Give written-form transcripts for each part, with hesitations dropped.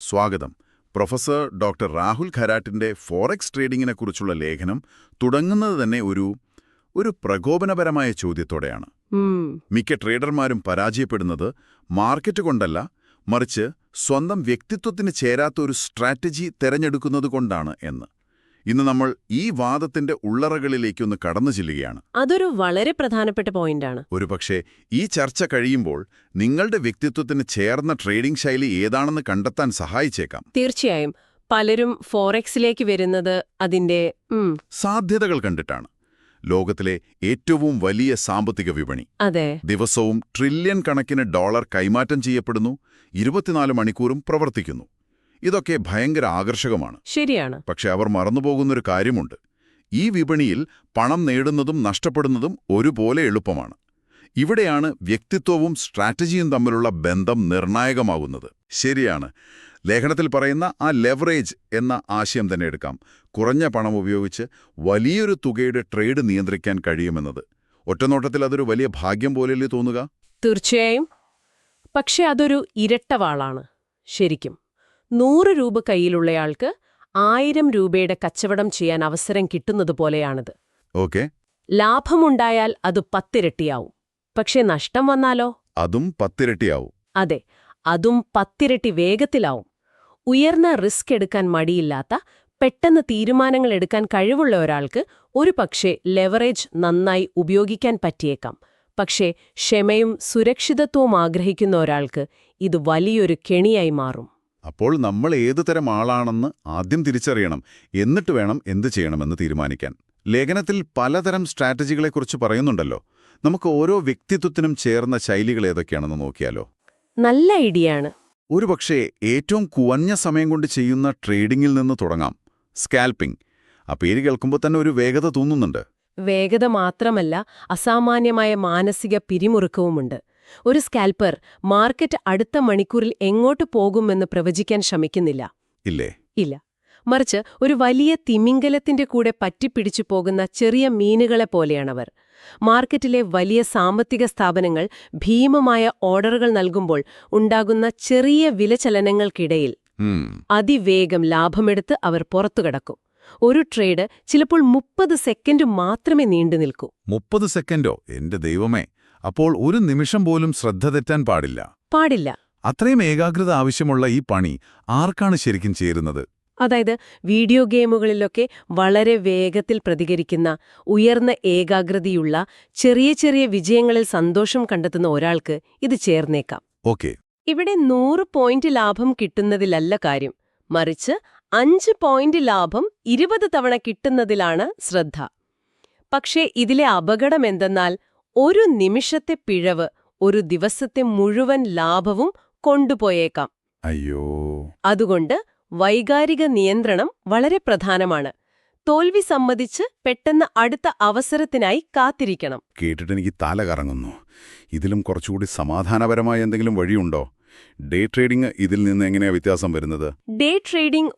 സ്വാഗതം. Professor doctor Rahul ഖരാട്ടിന്റെ forex ട്രേഡിങ്ങിനെക്കുറിച്ചുള്ള ലേഖനം തുടങ്ങുന്നത് തന്നെ ഒരു പ്രകോപനപരമായ ചോദ്യത്തോടെയാണ്. മിക്ക ട്രേഡർമാരും പരാജയപ്പെടുന്നത് മാർക്കറ്റ് കൊണ്ടല്ല, മറിച്ച് സ്വന്തം വ്യക്തിത്വത്തിന് ചേരാത്ത ഒരു സ്ട്രാറ്റജി തെരഞ്ഞെടുക്കുന്നതുകൊണ്ടാണ് എന്ന്. ഇന്ന് നമ്മൾ ഈ വാദത്തിന്റെ ഉള്ളറകളിലേക്കൊന്ന് കടന്നു ചെല്ലുകയാണ്. അതൊരു വളരെ പ്രധാനപ്പെട്ട പോയിന്റാണ്. ഒരുപക്ഷെ ഈ ചർച്ച കഴിയുമ്പോൾ നിങ്ങളുടെ വ്യക്തിത്വത്തിന് ചേർന്ന ട്രേഡിംഗ് ശൈലി ഏതാണെന്ന് കണ്ടെത്താൻ സഹായിച്ചേക്കാം. തീർച്ചയായും പലരും ഫോറക്സിലേക്ക് വരുന്നത് അതിന്റെ സാധ്യതകൾ കണ്ടിട്ടാണ്. ലോകത്തിലെ ഏറ്റവും വലിയ സാമ്പത്തിക വിപണി. അതെ. ദിവസവും ട്രില്യൺ കണക്കിന് ഡോളർ കൈമാറ്റം ചെയ്യപ്പെടുന്നു, 24 മണിക്കൂറും പ്രവർത്തിക്കുന്നു. ഇതൊക്കെ ഭയങ്കര ആകർഷകമാണ്. ശരിയാണ്. പക്ഷെ അവർ മറന്നുപോകുന്നൊരു കാര്യമുണ്ട്. ഈ വിപണിയിൽ പണം നേടുന്നതും നഷ്ടപ്പെടുന്നതും ഒരുപോലെ എളുപ്പമാണ്. ഇവിടെയാണ് വ്യക്തിത്വവും സ്ട്രാറ്റജിയും തമ്മിലുള്ള ബന്ധം നിർണായകമാകുന്നത്. ശരിയാണ്. ലേഖനത്തിൽ പറയുന്ന ആ ലെവറേജ് എന്ന ആശയം തന്നെ എടുക്കാം. കുറഞ്ഞ പണം ഉപയോഗിച്ച് വലിയൊരു തുകയുടെ ട്രേഡ് നിയന്ത്രിക്കാൻ കഴിയുമെന്നത്. ഒറ്റനോട്ടത്തിൽ അതൊരു വലിയ ഭാഗ്യം പോലെയല്ലേ തോന്നുക? തീർച്ചയായും. പക്ഷെ അതൊരു ഇരട്ടവാളാണ്. ശരിക്കും 100 രൂപ കയ്യിലുള്ളയാൾക്ക് 1000 രൂപയുടെ കച്ചവടം ചെയ്യാൻ അവസരം കിട്ടുന്നത് പോലെയാണിത്. ഓക്കെ. ലാഭമുണ്ടായാൽ അത് 10 ഇരട്ടിയാവും. പക്ഷെ നഷ്ടം വന്നാലോ? അതും 10 ഇരട്ടിയാവും. അതെ, അതും 10 ഇരട്ടി വേഗത്തിലാവും. ഉയർന്ന റിസ്ക് എടുക്കാൻ മടിയില്ലാത്ത, പെട്ടെന്ന് തീരുമാനങ്ങൾ എടുക്കാൻ കഴിവുള്ള ഒരാൾക്ക് ഒരുപക്ഷെ ലെവറേജ് നന്നായി ഉപയോഗിക്കാൻ പറ്റിയേക്കാം. പക്ഷേ ക്ഷമയും സുരക്ഷിതത്വവും ആഗ്രഹിക്കുന്ന ഒരാൾക്ക് ഇത് വലിയൊരു കെണിയായി മാറും. അപ്പോൾ നമ്മൾ ഏതു തരം ആളാണെന്ന് ആദ്യം തിരിച്ചറിയണം. എന്നിട്ട് വേണം എന്ത് ചെയ്യണമെന്ന് തീരുമാനിക്കാൻ. ലേഖനത്തിൽ പലതരം സ്ട്രാറ്റജികളെക്കുറിച്ച് പറയുന്നുണ്ടല്ലോ. നമുക്ക് ഓരോ വ്യക്തിത്വത്തിനും ചേർന്ന ശൈലികൾ ഏതൊക്കെയാണെന്ന് നോക്കിയാലോ? നല്ല ഐഡിയയാണ്. ഒരുപക്ഷേ ഏറ്റവും കുറഞ്ഞ സമയം കൊണ്ട് ചെയ്യുന്ന ട്രേഡിംഗിൽ നിന്ന് തുടങ്ങാം. സ്കാൽപ്പിംഗ്. ആ പേര് കേൾക്കുമ്പോൾ തന്നെ ഒരു വേഗത തോന്നുന്നുണ്ട്. വേഗത മാത്രമല്ല, അസാമാന്യമായ മാനസിക പിരിമുറുക്കവുമുണ്ട്. ഒരു സ്കാൽപ്പർ മാർക്കറ്റ് അടുത്ത മണിക്കൂറിൽ എങ്ങോട്ട് പോകുമെന്ന് പ്രവചിക്കാൻ ശ്രമിക്കുന്നില്ല. ഇല്ലേ? ഇല്ല. മറിച്ച് ഒരു വലിയ തിമിംഗലത്തിന്റെ കൂടെ പറ്റിപ്പിടിച്ചു പോകുന്ന ചെറിയ മീനുകളെ പോലെയാണവർ. മാർക്കറ്റിലെ വലിയ സാമ്പത്തിക സ്ഥാപനങ്ങൾ ഭീമമായ ഓർഡറുകൾ നൽകുമ്പോൾ ഉണ്ടാകുന്ന ചെറിയ വിലചലനങ്ങൾക്കിടയിൽ അതിവേഗം ലാഭമെടുത്ത് അവർ പുറത്തുകടക്കും. ഒരു ട്രേഡ് ചിലപ്പോൾ 30 സെക്കൻഡ് മാത്രമേ നീണ്ടു നിൽക്കൂ. 30 സെക്കൻഡോ? എന്റെ ദൈവമേ! അപ്പോൾ ഒരു നിമിഷം പോലും ശ്രദ്ധ തെറ്റാൻ പാടില്ല. പാടില്ല. അത്രയും ഏകാഗ്രത ആവശ്യമുള്ള ഈ പണി ആർക്കാണ് ശരിക്കും ചേരുന്നത്? അതായത് വീഡിയോ ഗെയിമുകളിലൊക്കെ വളരെ വേഗത്തിൽ പ്രതികരിക്കുന്ന, ഉയർന്ന ഏകാഗ്രതയുള്ള, ചെറിയ ചെറിയ വിജയങ്ങളിൽ സന്തോഷം കണ്ടെത്തുന്ന ഒരാൾക്ക് ഇത് ചേർന്നേക്കാം. ഓക്കെ. ഇവിടെ 100 പോയിന്റ് ലാഭം കിട്ടുന്നതിലല്ല കാര്യം, മറിച്ച് 5 പോയിന്റ് ലാഭം 20 തവണ കിട്ടുന്നതിലാണ് ശ്രദ്ധ. പക്ഷേ ഇതിലെ അപകടമെന്തെന്നാൽ ഒരു നിമിഷത്തെ പിഴവ് ഒരു ദിവസത്തെ മുഴുവൻ ലാഭവും കൊണ്ടുപോയേക്കാം. അയ്യോ. അതുകൊണ്ട് വൈകാരിക നിയന്ത്രണം വളരെ പ്രധാനമാണ്. തോൽവി സമ്മതിച്ച് പെട്ടെന്ന് അടുത്ത അവസരത്തിനായി കാത്തിരിക്കണം. കേട്ടിട്ട് എനിക്ക് തല കറങ്ങുന്നു. ഇതിലും കുറച്ചുകൂടി സമാധാനപരമായ എന്തെങ്കിലും വഴിയുണ്ടോ? ഡേ ട്രേഡിംഗ് ഇതിൽ നിന്ന് എങ്ങനെയാ വ്യത്യാസം വരുന്നത്? ഡേ ട്രേഡിംഗ്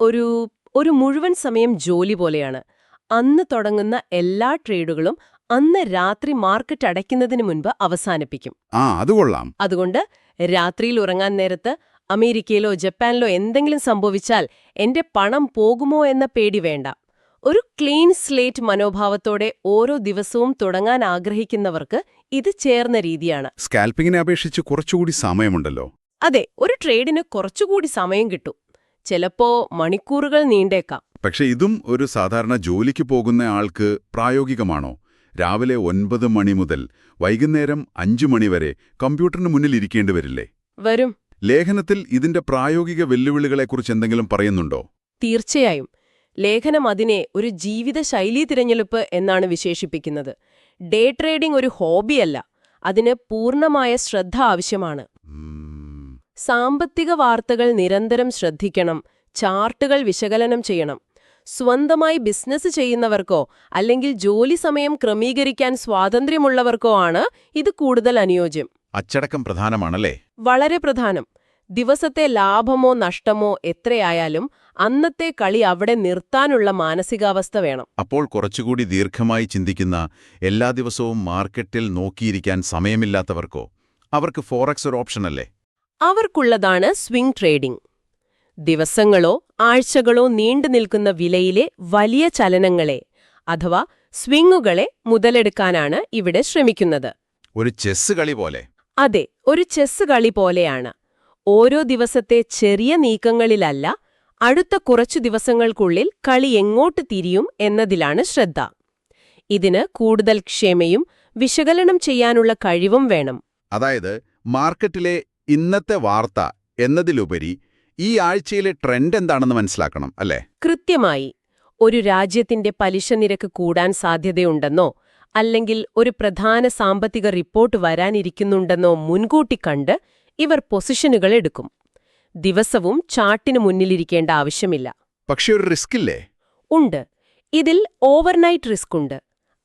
ഒരു മുഴുവൻ സമയം ജോലി പോലെയാണ്. അന്ന് തുടങ്ങുന്ന എല്ലാ ട്രേഡുകളും അന്ന് രാത്രി മാർക്കറ്റ് അടയ്ക്കുന്നതിന് മുൻപ് അവസാനിപ്പിക്കും. അത് കൊള്ളാം. അതുകൊണ്ട് രാത്രിയിൽ ഉറങ്ങാൻ നേരത്ത് അമേരിക്കയിലോ ജപ്പാനിലോ എന്തെങ്കിലും സംഭവിച്ചാൽ എന്റെ പണം പോകുമോ എന്ന പേടി വേണ്ട. ഒരു ക്ലീൻ സ്ലേറ്റ് മനോഭാവത്തോടെ ഓരോ ദിവസവും തുടങ്ങാൻ ആഗ്രഹിക്കുന്നവർക്ക് ഇത് ചേർന്ന രീതിയാണ്. സ്കാൽപ്പിങ്ങിനെ അപേക്ഷിച്ച് കുറച്ചുകൂടി സമയമുണ്ടല്ലോ. അതെ, ഒരു ട്രേഡിന് കുറച്ചുകൂടി സമയം കിട്ടും. ചിലപ്പോ മണിക്കൂറുകൾ നീണ്ടേക്കാം. പക്ഷെ ഇതും ഒരു സാധാരണ ജോലിക്ക് പോകുന്ന ആൾക്ക് പ്രായോഗികമാണോ? രാവിലെ 9 മണി മുതൽ വൈകുന്നേരം 5 മണി വരെ കമ്പ്യൂട്ടറിന് മുന്നിൽ ഇരിക്കേണ്ടി വരില്ലേ? വരും. ലേഖനത്തിൽ ഇതിന്റെ പ്രായോഗിക വെല്ലുവിളികളെക്കുറിച്ച് എന്തെങ്കിലും പറയുന്നുണ്ടോ? തീർച്ചയായും. ലേഖനം അതിനെ ഒരു ജീവിതശൈലീ തിരഞ്ഞെടുപ്പ് എന്നാണ് വിശേഷിപ്പിക്കുന്നത്. ഡേ ട്രേഡിംഗ് ഒരു ഹോബിയല്ല, അതിന് പൂർണ്ണമായ ശ്രദ്ധ ആവശ്യമാണ്. സാമ്പത്തിക വാർത്തകൾ നിരന്തരം ശ്രദ്ധിക്കണം, ചാർട്ടുകൾ വിശകലനം ചെയ്യണം. സ്വന്തമായി ബിസിനസ് ചെയ്യുന്നവർക്കോ അല്ലെങ്കിൽ ജോലി സമയം ക്രമീകരിക്കാൻ സ്വാതന്ത്ര്യമുള്ളവർക്കോ ആണ് ഇത് കൂടുതൽ അനുയോജ്യം. അച്ചടക്കം പ്രധാനമാണല്ലേ? വളരെ പ്രധാനം. ദിവസത്തെ ലാഭമോ നഷ്ടമോ എത്രയായാലും അന്നത്തെ കളി അവിടെ നിർത്താനുള്ള മാനസികാവസ്ഥ വേണം. അപ്പോൾ കുറച്ചുകൂടി ദീർഘമായി ചിന്തിക്കുന്ന, എല്ലാ ദിവസവും മാർക്കറ്റിൽ നോക്കിയിരിക്കാൻ സമയമില്ലാത്തവർക്കോ? അവർക്ക് ഫോറക്സ് ഒരു ഓപ്ഷനല്ലേ? അവർക്കുള്ളതാണ് സ്വിംഗ് ട്രേഡിംഗ്. ദിവസങ്ങളോ ആഴ്ചകളോ നീണ്ടുനിൽക്കുന്ന വിലയിലെ വലിയ ചലനങ്ങളെ അഥവാ സ്വിങ്ങുകളെ മുതലെടുക്കാനാണ് ഇവിടെ ശ്രമിക്കുന്നത്. ഒരു ചെസ് കളി പോലെ. അതെ, ഒരു ചെസ് കളി പോലെയാണ്. ഓരോ ദിവസത്തെ ചെറിയ നീക്കങ്ങളിലല്ല, അടുത്ത കുറച്ചു ദിവസങ്ങൾക്കുള്ളിൽ കളി എങ്ങോട്ട് തിരിയും എന്നതിലാണ് ശ്രദ്ധ. ഇതിന് കൂടുതൽ ക്ഷമയും വിശകലനം ചെയ്യാനുള്ള കഴിവും വേണം. അതായത് മാർക്കറ്റിലെ ഇന്നത്തെ വാർത്ത എന്നതിലുപരി ഈ ആഴ്ചയിലെ ട്രെൻഡ് എന്താണെന്ന് മനസ്സിലാക്കണം, അല്ലേ? കൃത്യമായി. ഒരു രാജ്യത്തിന്റെ പലിശ നിരക്ക് കൂടാൻ സാധ്യതയുണ്ടെന്നോ അല്ലെങ്കിൽ ഒരു പ്രധാന സാമ്പത്തിക റിപ്പോർട്ട് വരാനിരിക്കുന്നുണ്ടെന്നോ മുൻകൂട്ടി കണ്ട് ഇവർ പൊസിഷനുകൾ എടുക്കും. ദിവസവും ചാർട്ടിന് മുന്നിലിരിക്കേണ്ട ആവശ്യമില്ല. പക്ഷെ ഒരു റിസ്കില്ലേ? ഉണ്ട്. ഇതിൽ ഓവർനൈറ്റ് റിസ്ക് ഉണ്ട്.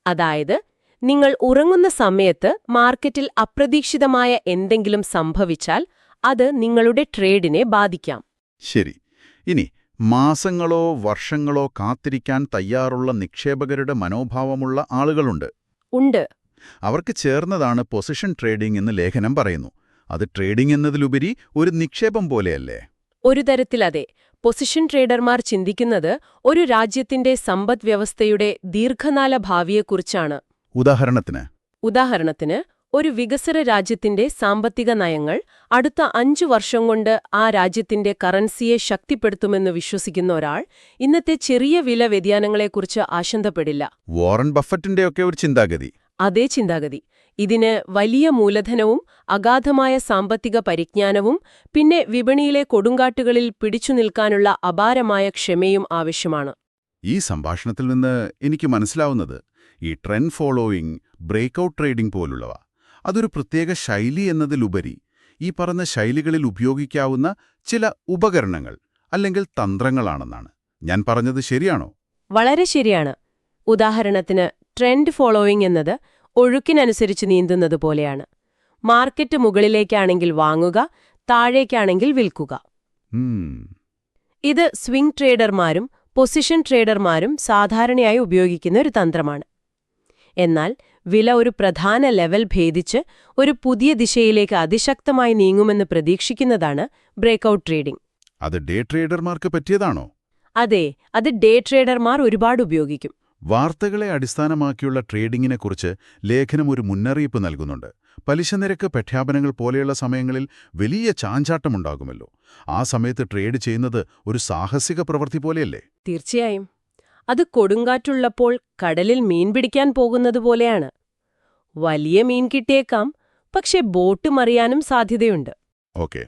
അതായത് നിങ്ങൾ ഉറങ്ങുന്ന സമയത്ത് മാർക്കറ്റിൽ അപ്രതീക്ഷിതമായ എന്തെങ്കിലും സംഭവിച്ചാൽ അത് നിങ്ങളുടെ ട്രേഡിനെ ബാധിക്കാം. ശരി. ഇനി മാസങ്ങളോ വർഷങ്ങളോ കാത്തിരിക്കാൻ തയ്യാറുള്ള നിക്ഷേപകരുടെ മനോഭാവമുള്ള ആളുകളുണ്ട്. ഉണ്ട്. അവർക്ക് ചേർന്നതാണ് പൊസിഷൻ ട്രേഡിംഗ് എന്ന് ലേഖനം പറയുന്നു. അത് ട്രേഡിംഗ് എന്നതിലുപരി ഒരു നിക്ഷേപം പോലെയല്ലേ? ഒരു തരത്തിലതെ. പൊസിഷൻ ട്രേഡർമാർ ചിന്തിക്കുന്നത് ഒരു രാജ്യത്തിന്റെ സമ്പദ്വ്യവസ്ഥയുടെ ദീർഘകാല ഭാവിയെക്കുറിച്ചാണ്. ഉദാഹരണത്തിന് ഒരു വികസ്വര രാജ്യത്തിന്റെ സാമ്പത്തിക നയങ്ങൾ അടുത്ത 5 വർഷം കൊണ്ട് ആ രാജ്യത്തിന്റെ കറൻസിയെ ശക്തിപ്പെടുത്തുമെന്ന് വിശ്വസിക്കുന്ന ഒരാൾ ഇന്നത്തെ ചെറിയ വില വ്യതിയാനങ്ങളെക്കുറിച്ച് ആശങ്കപ്പെടില്ല. വാറൻ ബഫറ്റിന്റെയൊക്കെ ഒരു ചിന്താഗതി. അതേ ചിന്താഗതി. ഇതിന് വലിയ മൂലധനവും അഗാധമായ സാമ്പത്തിക പരിജ്ഞാനവും പിന്നെ വിപണിയിലെ കൊടുങ്കാട്ടുകളിൽ പിടിച്ചുനിൽക്കാനുള്ള അപാരമായ ക്ഷമയും ആവശ്യമാണ്. ഈ സംഭാഷണത്തിൽ നിന്ന് എനിക്ക് മനസ്സിലാവുന്നത് ഈ ട്രെൻഡ് ഫോളോയിങ്, ബ്രേക്ക്ഔട്ട് ട്രേഡിംഗ് പോലുള്ളവ അതൊരു പ്രത്യേക ശൈലി എന്നതിലുപരി ഈ പറഞ്ഞ ശൈലികളിൽ ഉപയോഗിക്കാവുന്ന ചില ഉപകരണങ്ങൾ അല്ലെങ്കിൽ തന്ത്രങ്ങളാണെന്നാണ്. ഞാൻ പറഞ്ഞത് ശരിയാണോ? വളരെ ശരിയാണ്. ഉദാഹരണത്തിന് ട്രെൻഡ് ഫോളോയിങ് എന്നത് ഒഴുക്കിനനുസരിച്ച് നീന്തുന്നത് പോലെയാണ്. മാർക്കറ്റ് മുകളിലേക്കാണെങ്കിൽ വാങ്ങുക, താഴേക്കാണെങ്കിൽ വിൽക്കുക. ഇത് സ്വിംഗ് ട്രേഡർമാരും പൊസിഷൻ ട്രേഡർമാരും സാധാരണയായി ഉപയോഗിക്കുന്ന ഒരു തന്ത്രമാണ്. എന്നാൽ വില ഒരു പ്രധാന ലെവൽ ഭേദിച്ച് ഒരു പുതിയ ദിശയിലേക്ക് അതിശക്തമായി നീങ്ങുമെന്ന് പ്രതീക്ഷിക്കുന്നതാണ് ബ്രേക്ക്ഔട്ട് ട്രേഡിംഗ്. അത് ഡേ ട്രേഡർമാർക്ക് പറ്റിയതാണോ? അതെ, അത് ഡേ ട്രേഡർമാർ ഒരുപാട് ഉപയോഗിക്കും. വാർത്തകളെ അടിസ്ഥാനമാക്കിയുള്ള ട്രേഡിംഗിനെക്കുറിച്ച് ലേഖനം ഒരു മുന്നറിയിപ്പ് നൽകുന്നുണ്ട്. പലിശനിരക്ക് പ്രഖ്യാപനങ്ങൾ പോലെയുള്ള സമയങ്ങളിൽ വലിയ ചാഞ്ചാട്ടമുണ്ടാകുമല്ലോ. ആ സമയത്ത് ട്രേഡ് ചെയ്യുന്നത് ഒരു സാഹസിക പ്രവൃത്തി പോലെയല്ലേ? തീർച്ചയായും. അത് കൊടുങ്കാറ്റുള്ളപ്പോൾ കടലിൽ മീൻ പിടിക്കാൻ പോകുന്നത് പോലെയാണ്. വലിയ മീൻ കിട്ടിയേക്കാം, പക്ഷെ ബോട്ട് മറിയാനും സാധ്യതയുണ്ട്. ഓക്കെ.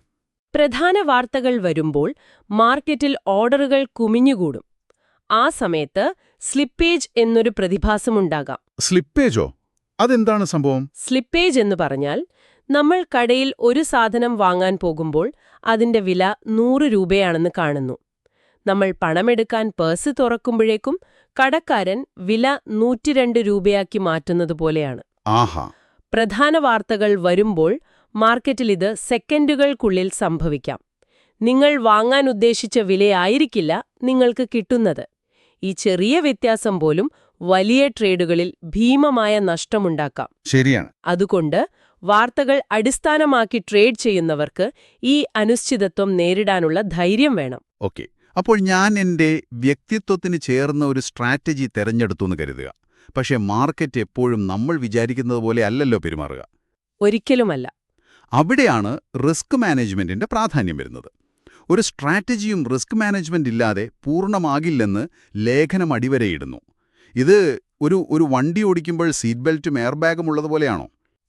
പ്രധാന വാർത്തകൾ വരുമ്പോൾ മാർക്കറ്റിൽ ഓർഡറുകൾ കുമിഞ്ഞുകൂടും. ആ സമയത്ത് സ്ലിപ്പേജ് എന്നൊരു പ്രതിഭാസമുണ്ടാകാം. സ്ലിപ്പേജോ? അതെന്താണ് സംഭവം? സ്ലിപ്പേജ് എന്ന് പറഞ്ഞാൽ നമ്മൾ കടയിൽ ഒരു സാധനം വാങ്ങാൻ പോകുമ്പോൾ അതിന്റെ വില 100 രൂപയാണെന്ന് കാണുന്നു. നമ്മൾ പണമെടുക്കാൻ പേഴ്സ് തുറക്കുമ്പോഴേക്കും കടക്കാരൻ വില 102 രൂപയാക്കി മാറ്റുന്നതുപോലെയാണ്. ആഹാ. പ്രധാന വാർത്തകൾ വരുമ്പോൾ മാർക്കറ്റിൽ ഇത് സെക്കൻഡുകൾക്കുള്ളിൽ സംഭവിക്കാം. നിങ്ങൾ വാങ്ങാൻ ഉദ്ദേശിച്ച വിലയായിരിക്കില്ല നിങ്ങൾക്ക് കിട്ടുന്നത്. ഈ ചെറിയ വ്യത്യാസം പോലും വലിയ ട്രേഡുകളിൽ ഭീമമായ നഷ്ടമുണ്ടാക്കാം. ശരിയാണ്. അതുകൊണ്ട് വാർത്തകൾ അടിസ്ഥാനമാക്കി ട്രേഡ് ചെയ്യുന്നവർക്ക് ഈ അനിശ്ചിതത്വം നേരിടാനുള്ള ധൈര്യം വേണം. ഓക്കെ. അപ്പോൾ ഞാൻ എൻ്റെ വ്യക്തിത്വത്തിന് ചേർന്ന ഒരു സ്ട്രാറ്റജി തെരഞ്ഞെടുത്തു കരുതുക. പക്ഷേ മാർക്കറ്റ് എപ്പോഴും നമ്മൾ വിചാരിക്കുന്നത് പോലെ അല്ലല്ലോ പെരുമാറുക. ഒരിക്കലുമല്ല. അവിടെയാണ് റിസ്ക് മാനേജ്മെന്റിന്റെ പ്രാധാന്യം വരുന്നത്. ഒരു സ്ട്രാറ്റജിയും റിസ്ക് മാനേജ്മെന്റ് ഇല്ലാതെ പൂർണ്ണമാകില്ലെന്ന് ലേഖനം അടിവരയിടുന്നു. ഇത് ഒരു വണ്ടി ഓടിക്കുമ്പോൾ സീറ്റ് ബെൽറ്റും എയർ ബാഗും ഉള്ളതുപോലെയാണോ?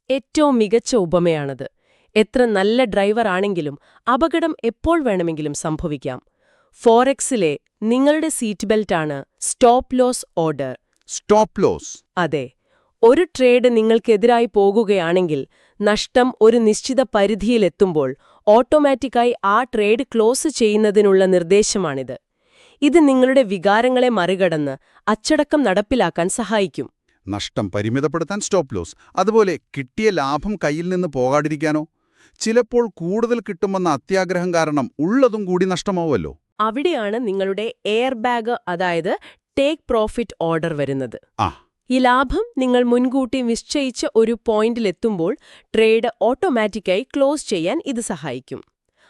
ഏറ്റവും മികച്ച ഉപമയാണത്. എത്ര നല്ല ഡ്രൈവർ ആണെങ്കിലും അപകടം എപ്പോൾ വേണമെങ്കിലും സംഭവിക്കാം. ഫോറക്സിലെ നിങ്ങളുടെ സീറ്റ് ബെൽറ്റാണ് stop loss order. Stop loss? അതെ. ഒരു ട്രേഡ് നിങ്ങൾക്കെതിരായി പോകുകയാണെങ്കിൽ നഷ്ടം ഒരു നിശ്ചിത പരിധിയിലെത്തുമ്പോൾ ഓട്ടോമാറ്റിക്കായി ആ ട്രേഡ് ക്ലോസ് ചെയ്യുന്നതിനുള്ള നിർദ്ദേശമാണിത്. ഇത് നിങ്ങളുടെ വികാരങ്ങളെ മറികടന്ന് അച്ചടക്കം നടപ്പിലാക്കാൻ സഹായിക്കും. നഷ്ടം പരിമിതപ്പെടുത്താൻ സ്റ്റോപ്പ് ലോസ്. അതുപോലെ കിട്ടിയ ലാഭം കയ്യിൽ നിന്ന് പോകാതിരിക്കാനോ? ചിലപ്പോൾ കൂടുതൽ കിട്ടുമെന്ന അത്യാഗ്രഹം കാരണം ഉള്ളതും കൂടി നഷ്ടമാവുമല്ലോ. അവിടെയാണ് നിങ്ങളുടെ എയർ ബാഗ്, അതായത് ടേക്ക് പ്രോഫിറ്റ് ഓർഡർ വരുന്നത്. ഈ ലാഭം നിങ്ങൾ മുൻകൂട്ടി നിശ്ചയിച്ച ഒരു പോയിന്റിലെത്തുമ്പോൾ ട്രേഡ് ഓട്ടോമാറ്റിക്കായി ക്ലോസ് ചെയ്യാൻ ഇത് സഹായിക്കും.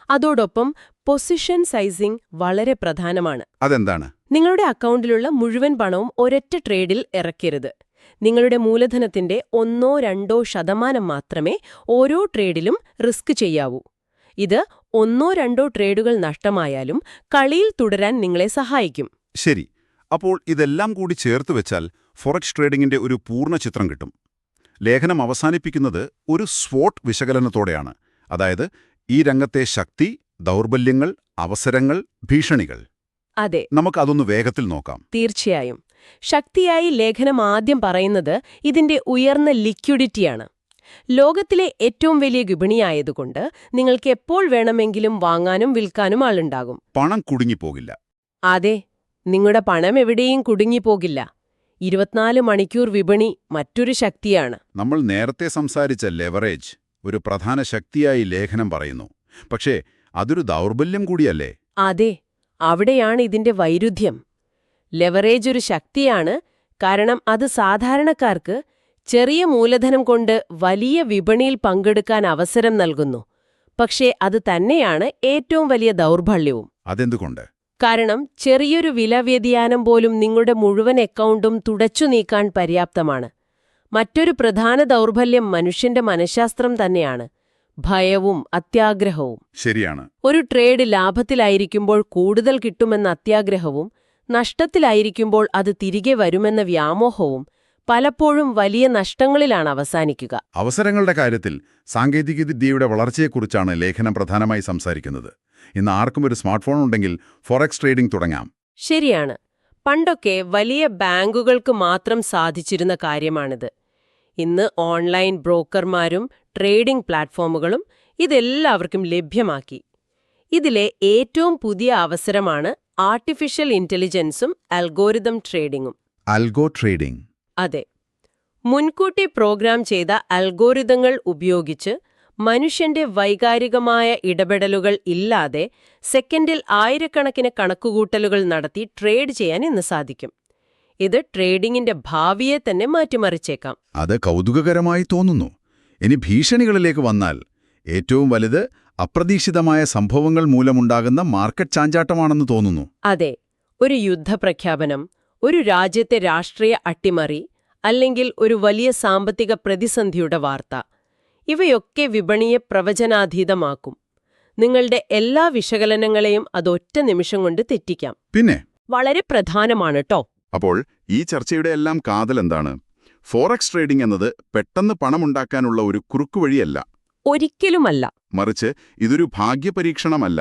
അതോടൊപ്പം പൊസിഷൻ സൈസിംഗ് വളരെ പ്രധാനമാണ്. അതെന്താണ്? നിങ്ങളുടെ അക്കൗണ്ടിലുള്ള മുഴുവൻ പണവും ഒരൊറ്റ ട്രേഡിൽ ഇറക്കരുത്. നിങ്ങളുടെ മൂലധനത്തിന്റെ 1-2% മാത്രമേ ഓരോ ട്രേഡിലും റിസ്ക് ചെയ്യാവൂ. ഇത് 1-2 ട്രേഡുകൾ നഷ്ടമായാലും കളിയിൽ തുടരാൻ നിങ്ങളെ സഹായിക്കും. ശരി. അപ്പോൾ ഇതെല്ലാം കൂടി ചേർത്ത് വെച്ചാൽ ഫോറക്സ് ട്രേഡിംഗിന്റെ ഒരു പൂർണ്ണ ചിത്രം കിട്ടും. ലേഖനം അവസാനിപ്പിക്കുന്നത് ഒരു സ്വോട്ട് വിശകലനത്തോടെയാണ്. അതായത് ഈ രംഗത്തെ ശക്തി, ദൗർബല്യങ്ങൾ, അവസരങ്ങൾ, ഭീഷണികൾ. അതെ, നമുക്കതൊന്ന് വേഗത്തിൽ നോക്കാം. തീർച്ചയായും. ശക്തിയായി ലേഖനം ആദ്യം പറയുന്നത് ഇതിന്റെ ഉയർന്ന ലിക്വിഡിറ്റിയാണ്. ലോകത്തിലെ ഏറ്റവും വലിയ വിപണിയായതുകൊണ്ട് നിങ്ങൾക്ക് എപ്പോൾ വേണമെങ്കിലും വാങ്ങാനും വിൽക്കാനും ആളുണ്ടാകും. പണം കുടുങ്ങിപ്പോകില്ല. അതെ, നിങ്ങളുടെ പണം എവിടെയും കുടുങ്ങിപ്പോകില്ല. 24 മണിക്കൂർ വിപണി മറ്റൊരു ശക്തിയാണ്. നമ്മൾ നേരത്തെ സംസാരിച്ച ലെവറേജ് ഒരു പ്രധാന ശക്തിയായി ലേഖനം പറയുന്നു. പക്ഷേ അതൊരു ദൗർബല്യം കൂടിയല്ലേ? അതെ, അവിടെയാണ് ഇതിന്റെ വൈരുദ്ധ്യം. ലെവറേജ് ഒരു ശക്തിയാണ്, കാരണം അത് സാധാരണക്കാർക്ക് ചെറിയ മൂലധനം കൊണ്ട് വലിയ വിപണിയിൽ പങ്കെടുക്കാൻ അവസരം നൽകുന്നു. പക്ഷേ അത് തന്നെയാണ് ഏറ്റവും വലിയ ദൗർബല്യവും. അതെന്തുകൊണ്ട്? കാരണം ചെറിയൊരു വില വ്യതിയാനം പോലും നിങ്ങളുടെ മുഴുവൻ അക്കൗണ്ടും തുടച്ചു നീക്കാൻ പര്യാപ്തമാണ്. മറ്റൊരു പ്രധാന ദൗർബല്യം മനുഷ്യന്റെ മനഃശാസ്ത്രം തന്നെയാണ്. ഭയവും അത്യാഗ്രഹവും. ശരിയാണ്. ഒരു ട്രേഡ് ലാഭത്തിലായിരിക്കുമ്പോൾ കൂടുതൽ കിട്ടുമെന്ന അത്യാഗ്രഹവും നഷ്ടത്തിലായിരിക്കുമ്പോൾ അത് തിരികെ വരുമെന്ന വ്യാമോഹവും പലപ്പോഴും വലിയ നഷ്ടങ്ങളിലാണ് അവസാനിക്കുക. അവസരങ്ങളുടെ കാര്യത്തിൽ സാങ്കേതികവിദ്യയുടെ വളർച്ചയെക്കുറിച്ചാണ് ലേഖനം പ്രധാനമായി സംസാരിക്കുന്നത്. ഇന്ന് ആർക്കും ഒരു സ്മാർട്ട് ഫോൺ ഉണ്ടെങ്കിൽ ഫോറക്സ് ട്രേഡിംഗ് തുടങ്ങാം. ശരിയാണ്. പണ്ടൊക്കെ വലിയ ബാങ്കുകൾക്ക് മാത്രം സാധിച്ചിരുന്ന കാര്യമാണിത്. ഇന്ന് ഓൺലൈൻ ബ്രോക്കർമാരും ട്രേഡിംഗ് പ്ലാറ്റ്ഫോമുകളും ഇതെല്ലാവർക്കും ലഭ്യമാക്കി. ഇതിലെ ഏറ്റവും പുതിയ അവസരമാണ് ആർട്ടിഫിഷ്യൽ ഇന്റലിജൻസും അൽഗോരിതം ട്രേഡിംഗും. അൽഗോ ട്രേഡിംഗ്. അതെ, മുൻകൂട്ടി പ്രോഗ്രാം ചെയ്ത അൽഗോരിതങ്ങൾ ഉപയോഗിച്ച് മനുഷ്യന്റെ വൈകാരികമായ ഇടപെടലുകൾ ഇല്ലാതെ സെക്കൻഡിൽ ആയിരക്കണക്കിന് കണക്കുകൂട്ടലുകൾ നടത്തി ട്രേഡ് ചെയ്യാൻ ഇന്ന് സാധിക്കും. ഇത് ട്രേഡിംഗിന്റെ ഭാവിയെ തന്നെ മാറ്റിമറിച്ചേക്കാം. അത് കൗതുകകരമായി തോന്നുന്നു. ഇനി ഭീഷണികളിലേക്ക് വന്നാൽ ഏറ്റവും വലുത് അപ്രതീക്ഷിതമായ സംഭവങ്ങൾ മൂലമുണ്ടാകുന്ന മാർക്കറ്റ് ചാഞ്ചാട്ടമാണെന്ന് തോന്നുന്നു. അതെ, ഒരു യുദ്ധപ്രഖ്യാപനം, ഒരു രാജ്യത്തെ രാഷ്ട്രീയ അട്ടിമറി, അല്ലെങ്കിൽ ഒരു വലിയ സാമ്പത്തിക പ്രതിസന്ധിയുടെ വാർത്ത. ഇവയൊക്കെ വിപണിയെ പ്രവചനാതീതമാക്കും. നിങ്ങളുടെ എല്ലാ വിശകലനങ്ങളെയും അതൊറ്റ നിമിഷം കൊണ്ട് തെറ്റിക്കാം. പിന്നെ വളരെ പ്രധാനമാണ് ട്ടോ. അപ്പോൾ ഈ ചർച്ചയുടെ എല്ലാം കാതലെന്താണ്? ഫോറക്സ് ട്രേഡിംഗ് എന്നത് പെട്ടെന്ന് പണമുണ്ടാക്കാനുള്ള ഒരു കുറുക്കുവഴിയല്ല. ഒരിക്കലുമല്ല. മറിച്ച് ഇതൊരു ഭാഗ്യപരീക്ഷണമല്ല.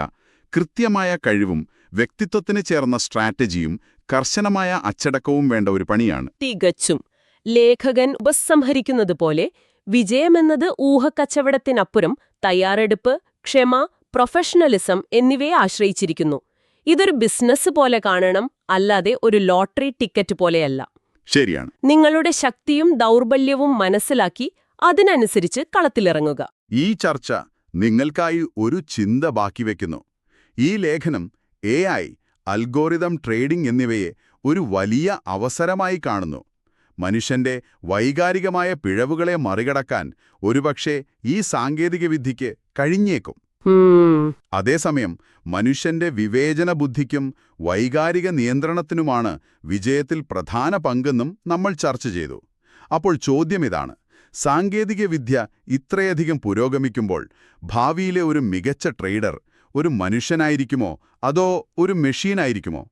കൃത്യമായ കഴിവും വ്യക്തിത്വത്തിന് ചേർന്ന സ്ട്രാറ്റജിയും കർശനമായ അച്ചടക്കവും വേണ്ട ഒരു പണിയാണ്. തികച്ചും. ലേഖകൻ ഉപസംഹരിക്കുന്നതുപോലെ വിജയമെന്നത് ഊഹക്കച്ചവടത്തിനപ്പുറം തയ്യാറെടുപ്പ്, ക്ഷമ, പ്രൊഫഷണലിസം എന്നിവയെ ആശ്രയിച്ചിരിക്കുന്നു. ഇതൊരു ബിസിനസ് പോലെ കാണണം, അല്ലാതെ ഒരു ലോട്ടറി ടിക്കറ്റ് പോലെയല്ല. ശരിയാണ്. നിങ്ങളുടെ ശക്തിയും ദൗർബല്യവും മനസ്സിലാക്കി അതിനനുസരിച്ച് കളത്തിലിറങ്ങുക. ഈ ചർച്ച നിങ്ങൾക്കായി ഒരു ചിന്ത ബാക്കി വയ്ക്കുന്നു. ഈ ലേഖനം AI, അൽഗോരിതം ട്രേഡിംഗ് എന്നിവയെ ഒരു വലിയ അവസരമായി കാണുന്നു. മനുഷ്യന്റെ വൈകാരികമായ പിഴവുകളെ മറികടക്കാൻ ഒരുപക്ഷെ ഈ സാങ്കേതികവിദ്യയ്ക്ക് കഴിഞ്ഞേക്കും. അതേസമയം മനുഷ്യന്റെ വിവേചന ബുദ്ധിക്കും വൈകാരിക നിയന്ത്രണത്തിനുമാണ് വിജയത്തിൽ പ്രധാന പങ്കെന്നും നമ്മൾ ചർച്ച ചെയ്തു. അപ്പോൾ ചോദ്യമിതാണ്: സാങ്കേതികവിദ്യ ഇത്രയധികം പുരോഗമിക്കുമ്പോൾ ഭാവിയിലെ ഒരു മികച്ച ട്രേഡർ ഒരു മനുഷ്യനായിരിക്കുമോ അതോ ഒരു മെഷീനായിരിക്കുമോ?